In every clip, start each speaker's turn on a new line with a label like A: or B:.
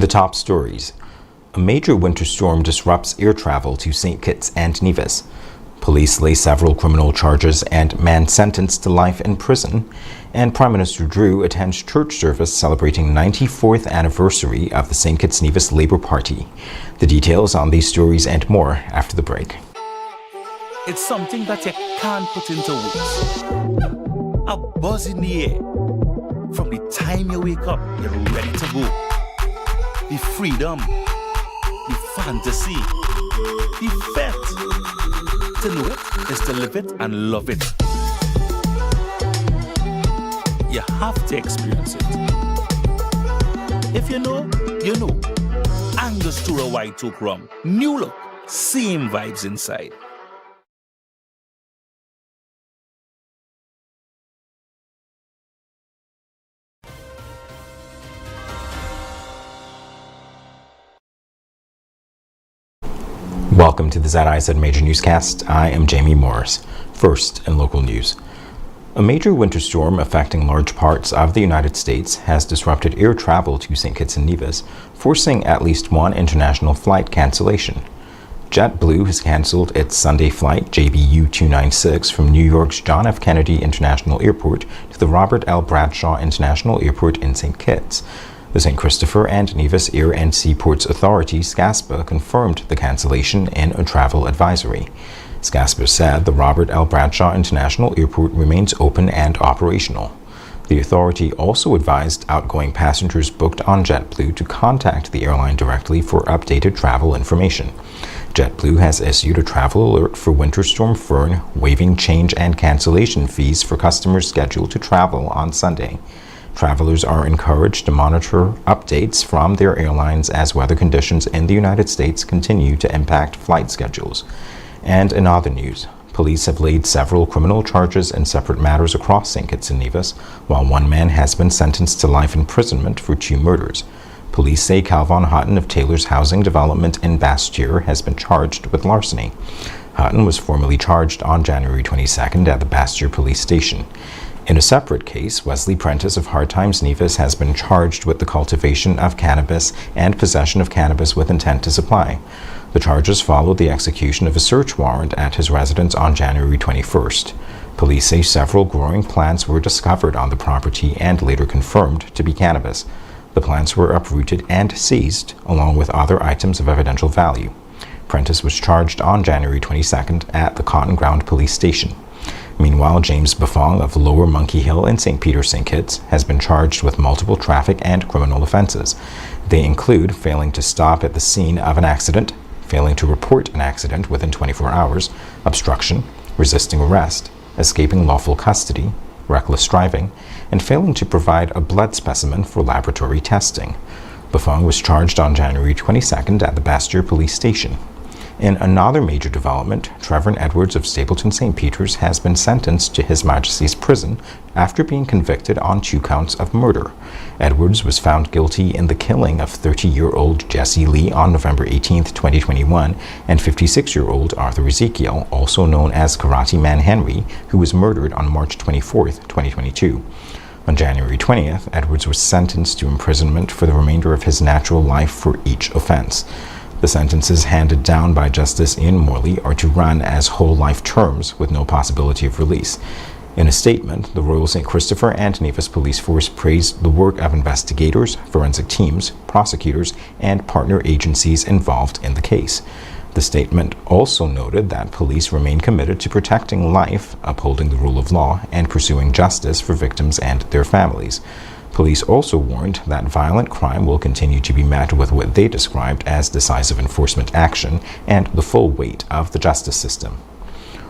A: the top stories, a major winter storm disrupts air travel to St. Kitts and Nevis. Police lay several criminal charges and man sentenced to life in prison. And Prime Minister Drew attends church service celebrating 94th anniversary of the St. Kitts Nevis Labour Party. The details on these stories and more after the break.
B: It's something that you can't put into words. A buzz in the air. From the time you wake up, you're ready to go. The freedom, the fantasy, the fete. To know it is to live it and love it. You have to experience it. If you know, you know. Angostura White Oak Rum. New look, same vibes inside.
A: Welcome to the ZIZ Major Newscast. I am Jamie Morris. First, in local news. A major winter storm affecting large parts of the United States has disrupted air travel to St. Kitts and Nevis, forcing at least one international flight cancellation. JetBlue has canceled its Sunday flight JBU 296 from New York's John F. Kennedy International Airport to the Robert L. Bradshaw International Airport in St. Kitts. The St. Christopher and Nevis Air and Seaports Authority, SCASPA, confirmed the cancellation in a travel advisory. SCASPA said the Robert L. Bradshaw International Airport remains open and operational. The authority also advised outgoing passengers booked on JetBlue to contact the airline directly for updated travel information. JetBlue has issued a travel alert for Winter Storm Fern, waiving change and cancellation fees for customers scheduled to travel on Sunday. Travelers are encouraged to monitor updates from their airlines as weather conditions in the United States continue to impact flight schedules. And in other news, police have laid several criminal charges in separate matters across St. Kitts and Nevis, while one man has been sentenced to life imprisonment for 2 murders. Police say Calvin Hutton of Taylor's Housing Development in Bastyr has been charged with larceny. Hutton was formally charged on January 22nd at the Bastyr police station. In a separate case, Wesley Prentice of Hard Times Nevis has been charged with the cultivation of cannabis and possession of cannabis with intent to supply. The charges followed the execution of a search warrant at his residence on January 21st. Police say several growing plants were discovered on the property and later confirmed to be cannabis. The plants were uprooted and seized, along with other items of evidential value. Prentice was charged on January 22nd at the Cotton Ground police station. Meanwhile, James Buffong of Lower Monkey Hill in St. Peter, St. Kitts has been charged with multiple traffic and criminal offenses. They include failing to stop at the scene of an accident, failing to report an accident within 24 hours, obstruction, resisting arrest, escaping lawful custody, reckless driving, and failing to provide a blood specimen for laboratory testing. Buffong was charged on January 22nd at the Bastyr police station. In another major development, Trevor Edwards of Stapleton St. Peter's has been sentenced to His Majesty's prison after being convicted on 2 counts of murder. Edwards was found guilty in the killing of 30-year-old Jesse Lee on November 18, 2021, and 56-year-old Arthur Ezekiel, also known as Karate Man Henry, who was murdered on March 24, 2022. On January 20th, Edwards was sentenced to imprisonment for the remainder of his natural life for each offense. The sentences handed down by Justice Ian Morley are to run as whole life terms with no possibility of release. In a statement, the Royal St. Christopher and Nevis Police Force praised the work of investigators, forensic teams, prosecutors, and partner agencies involved in the case. The statement also noted that police remain committed to protecting life, upholding the rule of law, and pursuing justice for victims and their families. Police also warned that violent crime will continue to be met with what they described as decisive enforcement action and the full weight of the justice system.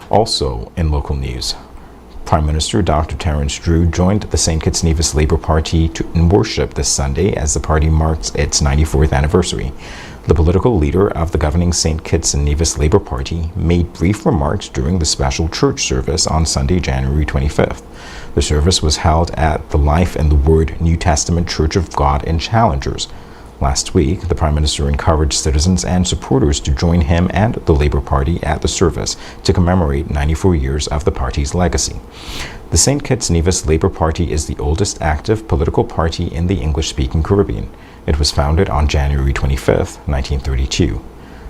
A: Also in local news, Prime Minister Dr. Terence Drew joined the St. Kitts Nevis Labour Party in worship this Sunday as the party marks its 94th anniversary. The political leader of the governing St. Kitts and Nevis Labour Party made brief remarks during the special church service on Sunday, January 25th. The service was held at the Life and the Word New Testament Church of God in Challengers. Last week, the Prime Minister encouraged citizens and supporters to join him and the Labour Party at the service to commemorate 94 years of the party's legacy. The St. Kitts Nevis Labour Party is the oldest active political party in the English-speaking Caribbean. It was founded on January 25, 1932.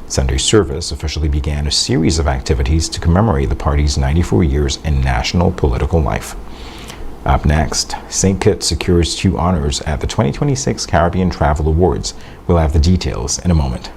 A: Sunday service officially began a series of activities to commemorate the party's 94 years in national political life. Up next, St. Kitts secures 2 honors at the 2026 Caribbean Travel Awards. We'll have the details in a moment.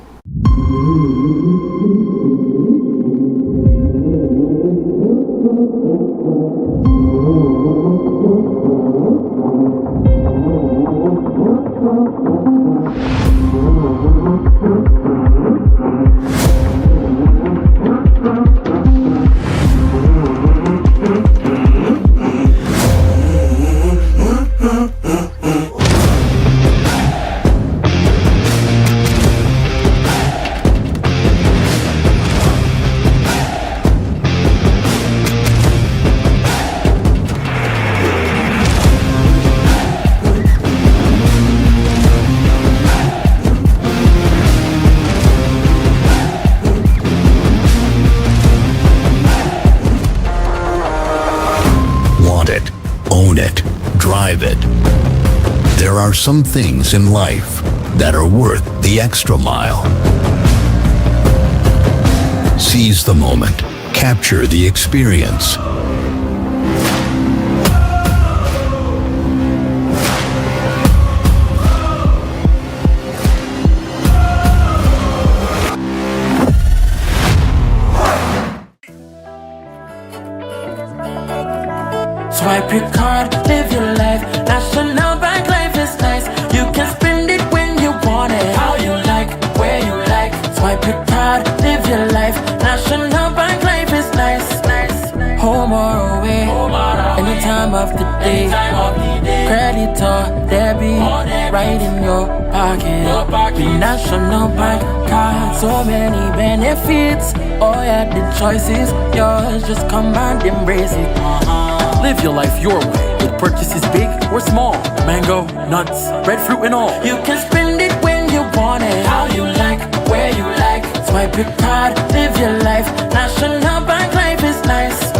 C: Own it, drive it. There are some things in life that are worth the extra mile. Seize the moment, capture the experience.
D: Swipe your card, live your life. National Bank life is nice. You can spend it when you want it, how you like, where you like. Swipe your card, live your life. National Bank life is nice. Home or away, any time of the day. Credit or debit, right in your pocket. The National Bank card, so many benefits. Oh yeah, the choice is yours. Just come and embrace it.
E: Live your life your way, with purchases big or small. Mango, nuts, breadfruit and all.
D: You can spend it when you want it, how you like, where you like. Swipe your card, live your life. National Bank life is nice.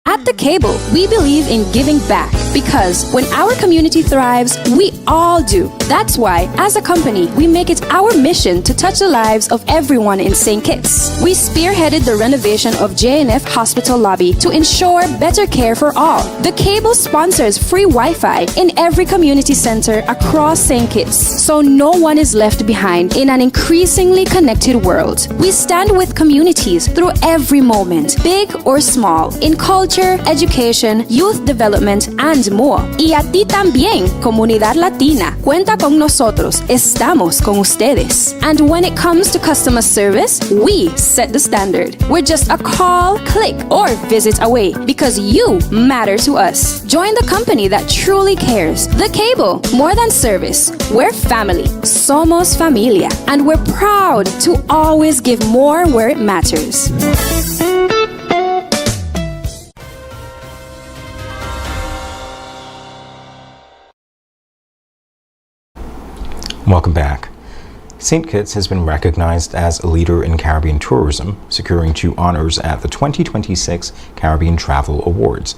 F: At The Cable, we believe in giving back because when our community thrives, we all do. That's why, as a company, we make it our mission to touch the lives of everyone in St. Kitts. We spearheaded the renovation of JNF Hospital lobby to ensure better care for all. The Cable sponsors free Wi-Fi in every community center across St. Kitts, so no one is left behind in an increasingly connected world. We stand with communities through every moment, big or small, in culture, education, youth development, and more. Y a ti también, comunidad latina. Cuenta con nosotros. Estamos con ustedes. And when it comes to customer service, we set the standard. We're just a call, click, or visit away because you matter to us. Join the company that truly cares. The Cable, more than service. We're family. Somos familia. And we're proud to always give more where it matters.
A: Welcome back. St. Kitts has been recognized as a leader in Caribbean tourism, securing 2 honors at the 2026 Caribbean Travel Awards.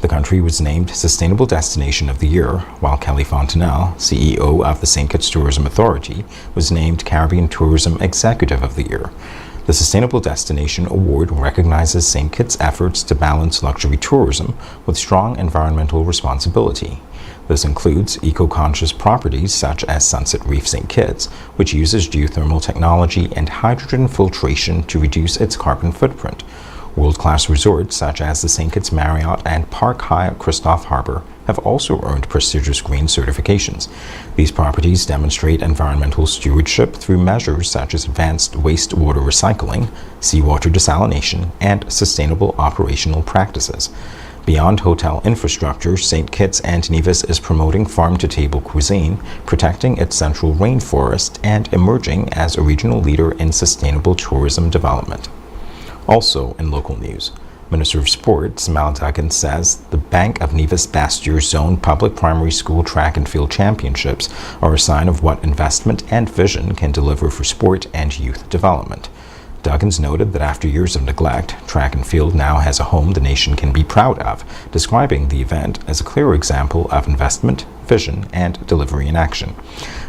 A: The country was named Sustainable Destination of the Year, while Kelly Fontenelle, CEO of the St. Kitts Tourism Authority, was named Caribbean Tourism Executive of the Year. The Sustainable Destination Award recognizes St. Kitts' efforts to balance luxury tourism with strong environmental responsibility. This includes eco-conscious properties such as Sunset Reef St. Kitts, which uses geothermal technology and hydrogen filtration to reduce its carbon footprint. World-class resorts such as the St. Kitts Marriott and Park Hyatt Christoph Harbor have also earned prestigious green certifications. These properties demonstrate environmental stewardship through measures such as advanced wastewater recycling, seawater desalination, and sustainable operational practices. Beyond hotel infrastructure, St. Kitts and Nevis is promoting farm-to-table cuisine, protecting its central rainforest, and emerging as a regional leader in sustainable tourism development. Also in local news, Minister of Sports, Mal Duggan, says the Bank of Nevis Bastyr Zone Public Primary School Track and Field Championships are a sign of what investment and vision can deliver for sport and youth development. Duggins noted that after years of neglect, track and field now has a home the nation can be proud of, describing the event as a clear example of investment, vision, and delivery in action.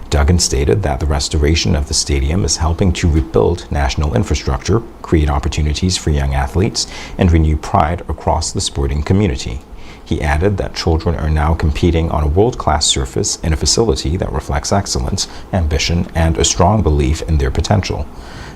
A: Duggins stated that the restoration of the stadium is helping to rebuild national infrastructure, create opportunities for young athletes, and renew pride across the sporting community. He added that children are now competing on a world-class surface in a facility that reflects excellence, ambition, and a strong belief in their potential.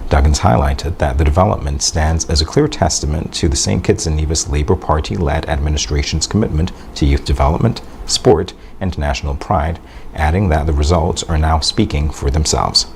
A: Duggins highlighted that the development stands as a clear testament to the St. Kitts and Nevis Labour Party-led administration's commitment to youth development, sport, and national pride, adding that the results are now speaking for themselves.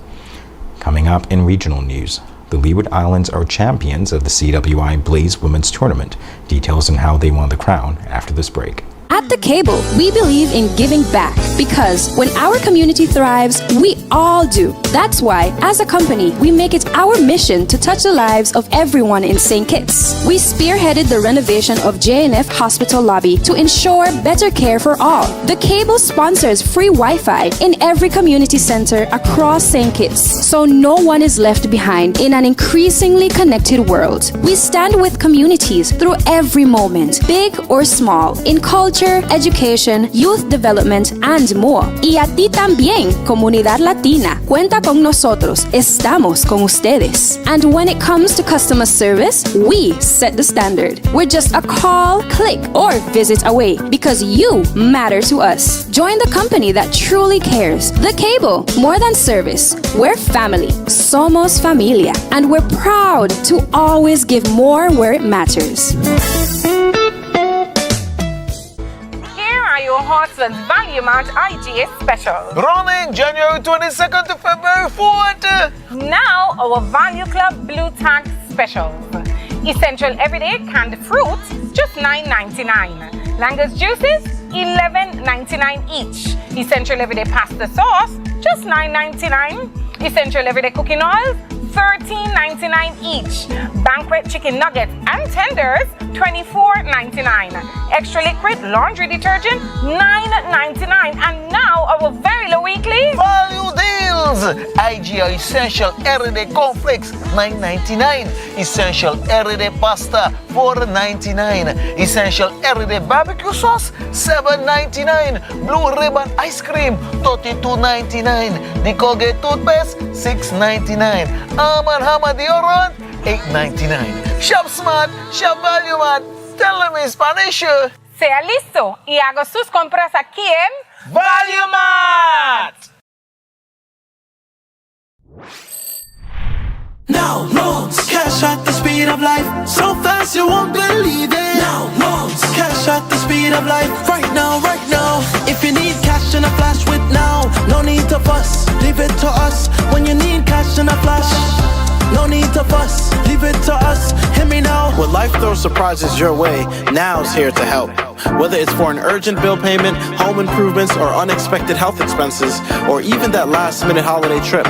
A: Coming up in regional news, the Leeward Islands are champions of the CWI Blaze Women's Tournament. Details on how they won the crown after this break.
F: At The Cable, we believe in giving back because when our community thrives, we all do. That's why, as a company, we make it our mission to touch the lives of everyone in St. Kitts. We spearheaded the renovation of JNF Hospital lobby to ensure better care for all. The Cable sponsors free Wi-Fi in every community center across St. Kitts, so no one is left behind in an increasingly connected world. We stand with communities through every moment, big or small, in culture, education, youth development, and more. Y a ti también, comunidad latina. Cuenta con nosotros. Estamos con ustedes. And when it comes to customer service, we set the standard. We're just a call, click, or visit away because you matter to us. Join the company that truly cares. The Cable, more than service. We're family. Somos familia. And we're proud to always give more where it matters.
G: Your Horseland's Value Mart IGA special.
H: Running January 22nd to February 4th.
G: Now our Value Club Blue Tag specials. Essential everyday canned fruits, just $9.99. Langer's juices, $11.99 each. Essential everyday pasta sauce, just $9.99. Essential everyday cooking oils, $13.99 each. Banquet chicken nuggets and tenders, $24.99. Extra liquid laundry detergent, $9.99. And now our very low weekly
H: value deals. IGA Essential Everyday Cornflakes, $9.99. Essential Everyday Pasta, $4.99. Essential Everyday Barbecue Sauce, $7.99. Blue Ribbon Ice Cream, $32.99. The Colgate Toothpaste, $6.99. Hammer deodorant, $8.99. Shop Smart, Shop Value Mart. Tell them in Spanish.
G: Sea listo y haga sus compras aquí en
H: Value Mart.
I: Now loans, cash at the speed of life, so fast you won't believe it. Now loans, cash at the speed of life, right now, right now. If you need cash in a flash with now, no need to fuss, leave it to us. When you need cash in a flash, no need to fuss, leave it to us. Hear me now.
J: When life throws surprises your way, Now's here to help. Whether it's for an urgent bill payment, home improvements, or unexpected health expenses, or even that last-minute holiday trip,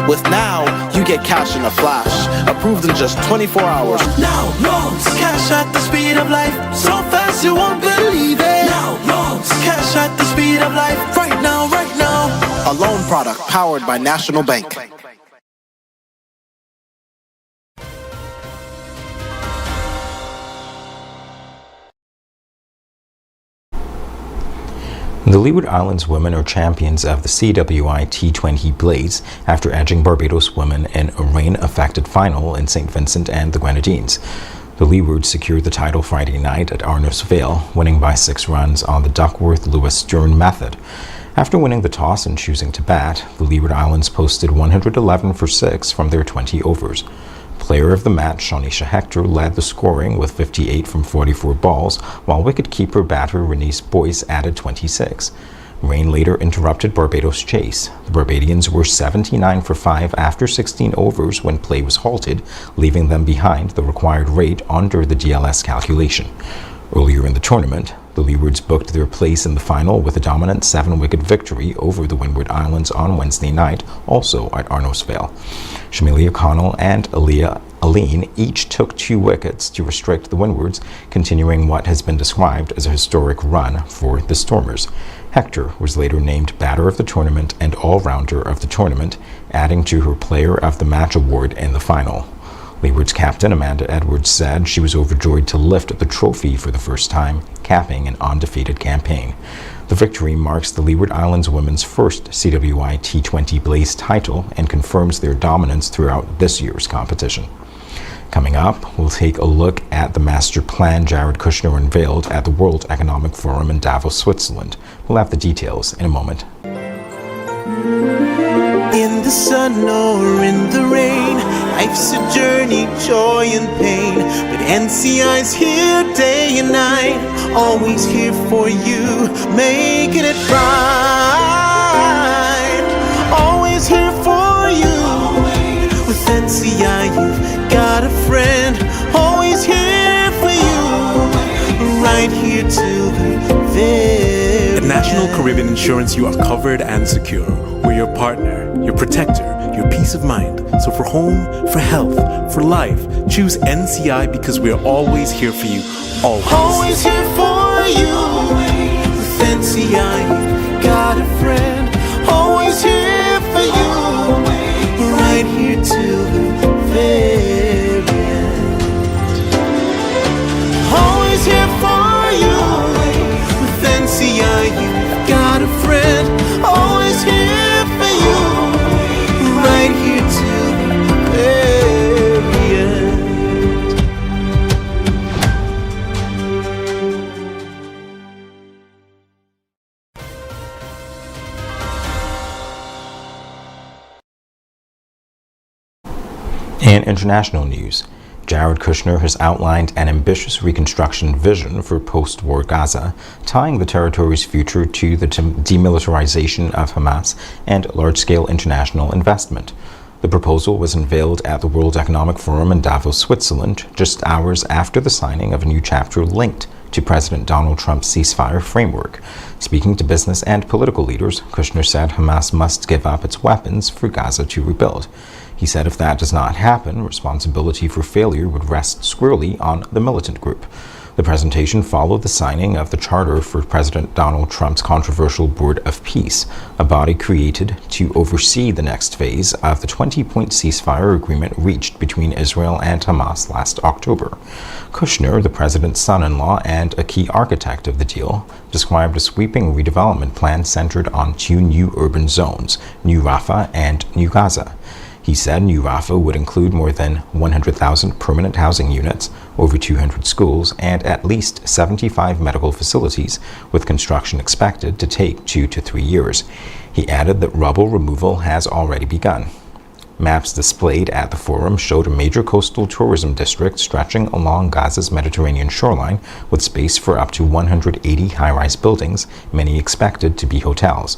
J: with Now, you get cash in a flash, approved in just 24 hours.
I: Now loans, cash at the speed of life, so fast you won't believe it. Now loans, cash at the speed of life, right now, right now.
J: A loan product powered by National Bank.
A: The Leeward Islands women are champions of the CWI T20 Blaze after edging Barbados women in a rain-affected final in St. Vincent and the Grenadines. The Leewards secured the title Friday night at Arnos Vale, winning by 6 runs on the Duckworth-Lewis-Stern method. After winning the toss and choosing to bat, the Leeward Islands posted 111 for 6 from their 20 overs. Player of the match, Shawnisha Hector, led the scoring with 58 from 44 balls, while wicketkeeper batter Renice Boyce added 26. Rain later interrupted Barbados' chase. The Barbadians were 79 for 5 after 16 overs when play was halted, leaving them behind the required rate under the DLS calculation. Earlier in the tournament, the Leewards booked their place in the final with a dominant 7-wicket victory over the Windward Islands on Wednesday night, also at Arnos Vale. Shamilia Connell and Aline each took 2 wickets to restrict the Windwards, continuing what has been described as a historic run for the Stormers. Hector was later named Batter of the Tournament and All-Rounder of the Tournament, adding to her Player of the Match award in the final. Leeward's captain Amanda Edwards said she was overjoyed to lift the trophy for the first time, capping an undefeated campaign. The victory marks the Leeward Islands women's first CWI T20 Blaze title and confirms their dominance throughout this year's competition. Coming up, we'll take a look at the master plan Jared Kushner unveiled at the World Economic Forum in Davos, Switzerland. We'll have the details in a moment.
I: In the sun or in the rain, life's a journey, joy and pain. But NCI's here day and night, always here for you, making it right. Always here for you. With NCI, you've got a friend, always here for you, right here till the very
K: At National Caribbean Insurance, you are covered and secure. We're your partner, your protector, your peace of mind. So for home, for health, for life, choose NCI because we're always here for you. Always.
I: Always here for you. With NCI, you've got a friend, always here for you, right here till the very end. Always here for you. With NCI, you've got a friend, always here for you, right here till the very end.
A: In international news, Jared Kushner has outlined an ambitious reconstruction vision for post-war Gaza, tying the territory's future to the demilitarization of Hamas and large-scale international investment. The proposal was unveiled at the World Economic Forum in Davos, Switzerland, just hours after the signing of a new chapter linked to President Donald Trump's ceasefire framework. Speaking to business and political leaders, Kushner said Hamas must give up its weapons for Gaza to rebuild. He said if that does not happen, responsibility for failure would rest squarely on the militant group. The presentation followed the signing of the charter for President Donald Trump's controversial Board of Peace, a body created to oversee the next phase of the 20-point ceasefire agreement reached between Israel and Hamas last October. Kushner, the president's son-in-law and a key architect of the deal, described a sweeping redevelopment plan centered on two new urban zones, New Rafah and New Gaza. He said New Rafah would include more than 100,000 permanent housing units, over 200 schools, and at least 75 medical facilities, with construction expected to take 2 to 3 years. He added that rubble removal has already begun. Maps displayed at the forum showed a major coastal tourism district stretching along Gaza's Mediterranean shoreline, with space for up to 180 high-rise buildings, many expected to be hotels.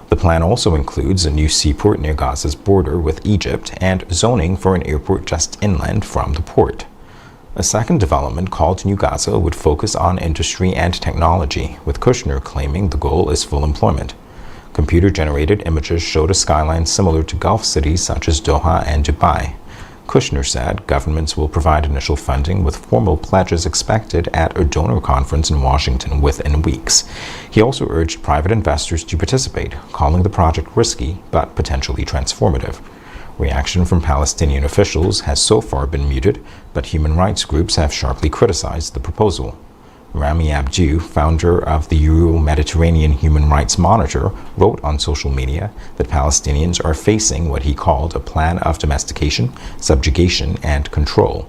A: The plan also includes a new seaport near Gaza's border with Egypt and zoning for an airport just inland from the port. A second development called New Gaza would focus on industry and technology, with Kushner claiming the goal is full employment. Computer-generated images showed a skyline similar to Gulf cities such as Doha and Dubai. Kushner said governments will provide initial funding with formal pledges expected at a donor conference in Washington within weeks. He also urged private investors to participate, calling the project risky but potentially transformative. Reaction from Palestinian officials has so far been muted, but human rights groups have sharply criticized the proposal. Rami Abdu, founder of the Euro-Mediterranean Human Rights Monitor, wrote on social media that Palestinians are facing what he called a plan of domestication, subjugation, and control.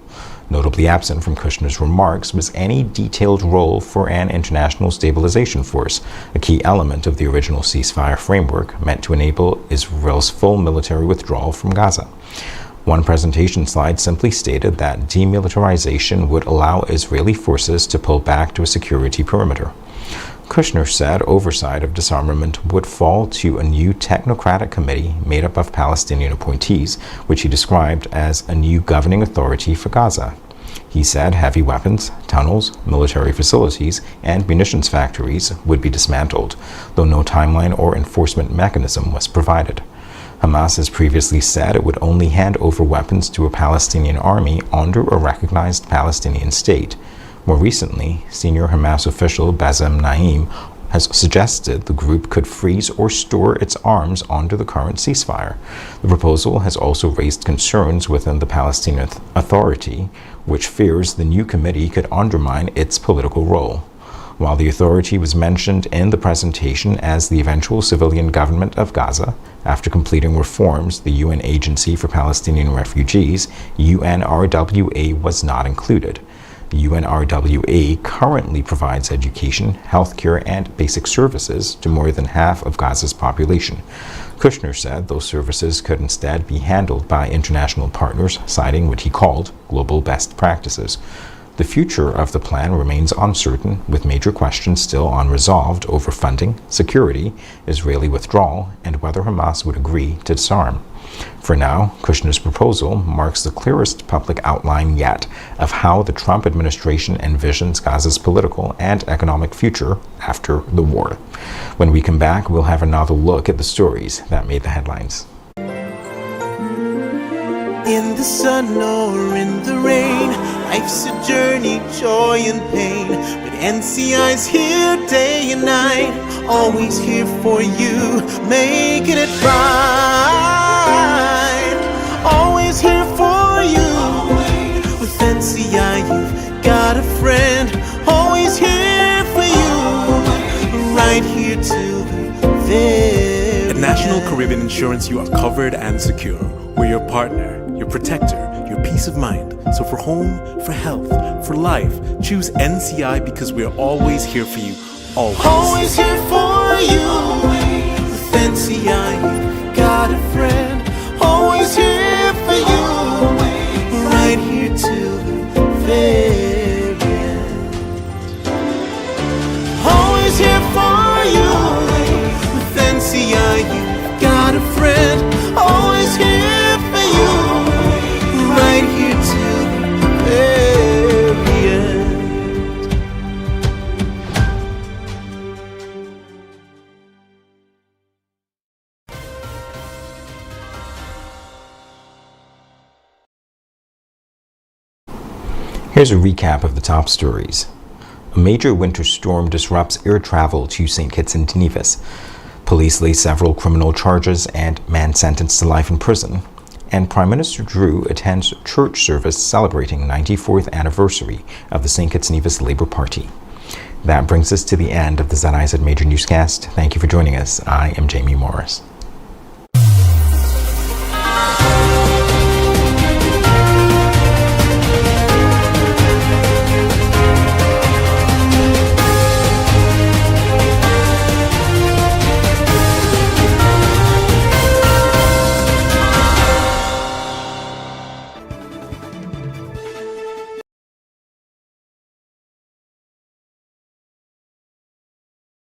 A: Notably absent from Kushner's remarks was any detailed role for an international stabilization force, a key element of the original ceasefire framework meant to enable Israel's full military withdrawal from Gaza. One presentation slide simply stated that demilitarization would allow Israeli forces to pull back to a security perimeter. Kushner said oversight of disarmament would fall to a new technocratic committee made up of Palestinian appointees, which he described as a new governing authority for Gaza. He said heavy weapons, tunnels, military facilities, and munitions factories would be dismantled, though no timeline or enforcement mechanism was provided. Hamas has previously said it would only hand over weapons to a Palestinian army under a recognized Palestinian state. More recently, senior Hamas official Bassem Naim has suggested the group could freeze or store its arms under the current ceasefire. The proposal has also raised concerns within the Palestinian Authority, which fears the new committee could undermine its political role. While the authority was mentioned in the presentation as the eventual civilian government of Gaza, after completing reforms, the UN Agency for Palestinian Refugees, UNRWA, was not included. UNRWA currently provides education, healthcare, and basic services to more than half of Gaza's population. Kushner said those services could instead be handled by international partners, citing what he called global best practices. The future of the plan remains uncertain, with major questions still unresolved over funding, security, Israeli withdrawal, and whether Hamas would agree to disarm. For now, Kushner's proposal marks the clearest public outline yet of how the Trump administration envisions Gaza's political and economic future after the war. When we come back, we'll have another look at the stories that made the headlines.
I: In the sun or in the rain, life's a journey, joy and pain. But NCI's here day and night, always here for you, making it right. Always here for you. With NCI you've got a friend, always here for you, right here till the very
K: At National Caribbean Insurance, you are covered and secure. We're your partner, your protector, your peace of mind. So for home, for health, for life, choose NCI because we're always here for you. Always.
I: Always here for you. With NCI, you've got a friend. Always here for you. Right here till the very end. Always here for you. With NCI, you've got a friend. Always here for you. Right here till the very end.
A: Here's a recap of the top stories. A major winter storm disrupts air travel to St. Kitts and Nevis. Police lay several criminal charges and man sentenced to life in prison. And Prime Minister Drew attends church service celebrating 94th anniversary of the St. Kitts Nevis Labour Party. That brings us to the end of the ZIZ Major Newscast. Thank you for joining us. I am Jamie Morris.